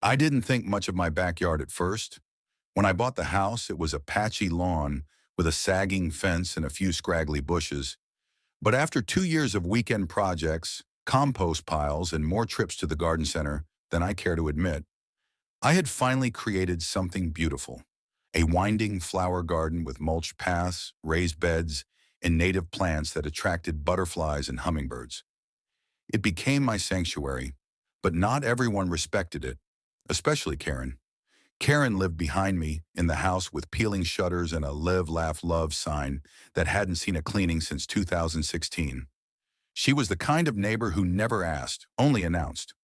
I didn't think much of my backyard at first. When I bought the house, it was a patchy lawn with a sagging fence and a few scraggly bushes. But after 2 years of weekend projects, compost piles, and more trips to the garden center than I care to admit, I had finally created something beautiful. A winding flower garden with mulched paths, raised beds, and native plants that attracted butterflies and hummingbirds. It became my sanctuary, but not everyone respected it, especially Karen. Karen lived behind me in the house with peeling shutters and a live, laugh, love sign that hadn't seen a cleaning since 2016. She was the kind of neighbor who never asked, only announced.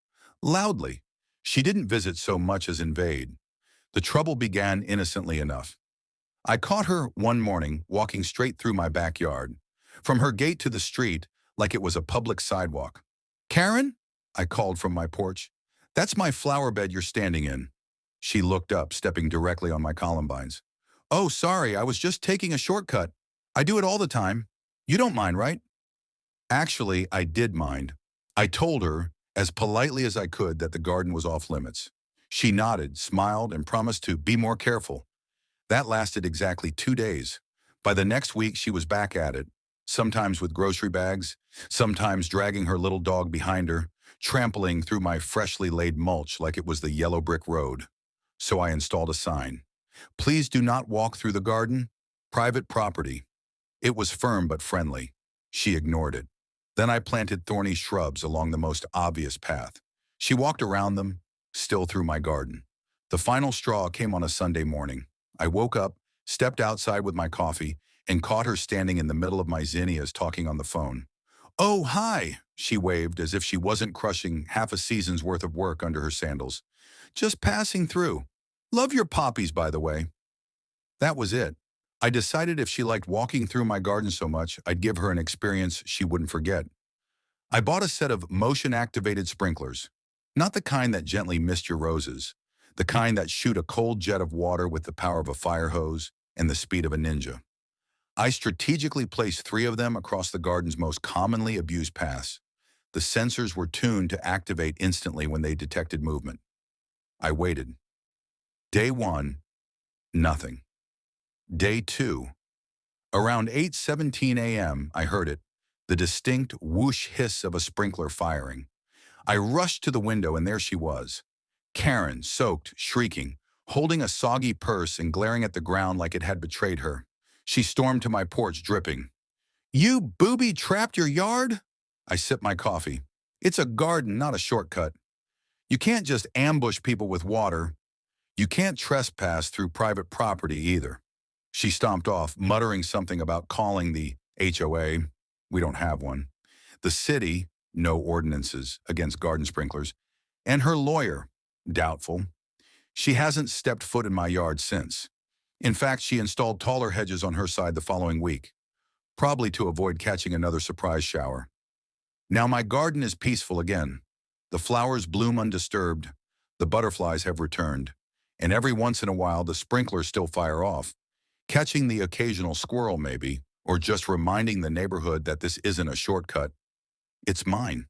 Loudly. She didn't visit so much as invade. The trouble began innocently enough. I caught her one morning walking straight through my backyard, from her gate to the street like it was a public sidewalk. "Karen?" I called from my porch. "That's my flower bed you're standing in." She looked up, stepping directly on my columbines. "Oh, sorry, I was just taking a shortcut. I do it all the time. You don't mind, right?" Actually, I did mind. I told her, as politely as I could, that the garden was off limits. She nodded, smiled, and promised to be more careful. That lasted exactly 2 days. By the next week, she was back at it, sometimes with grocery bags, sometimes dragging her little dog behind her, trampling through my freshly laid mulch like it was the yellow brick road. So I installed a sign. "Please do not walk through the garden. Private property." It was firm but friendly. She ignored it. Then I planted thorny shrubs along the most obvious path. She walked around them, still through my garden. The final straw came on a Sunday morning. I woke up, stepped outside with my coffee, and caught her standing in the middle of my zinnias talking on the phone. "Oh, hi," she waved as if she wasn't crushing half a season's worth of work under her sandals. "Just passing through. Love your poppies, by the way." That was it. I decided if she liked walking through my garden so much, I'd give her an experience she wouldn't forget. I bought a set of motion-activated sprinklers. Not the kind that gently mist your roses. The kind that shoot a cold jet of water with the power of a fire hose and the speed of a ninja. I strategically placed 3 of them across the garden's most commonly abused paths. The sensors were tuned to activate instantly when they detected movement. I waited. Day 1, nothing. Day 2. Around 8:17 a.m., I heard it, the distinct whoosh hiss of a sprinkler firing. I rushed to the window and there she was. Karen, soaked, shrieking, holding a soggy purse and glaring at the ground like it had betrayed her. She stormed to my porch dripping. "You booby-trapped your yard?" I sipped my coffee. "It's a garden, not a shortcut. You can't just ambush people with water. You can't trespass through private property either." She stomped off, muttering something about calling the HOA. We don't have one. The city, no ordinances against garden sprinklers. And her lawyer, doubtful. She hasn't stepped foot in my yard since. In fact, she installed taller hedges on her side the following week, probably to avoid catching another surprise shower. Now my garden is peaceful again. The flowers bloom undisturbed. The butterflies have returned. And every once in a while, the sprinklers still fire off, catching the occasional squirrel maybe, or just reminding the neighborhood that this isn't a shortcut. It's mine.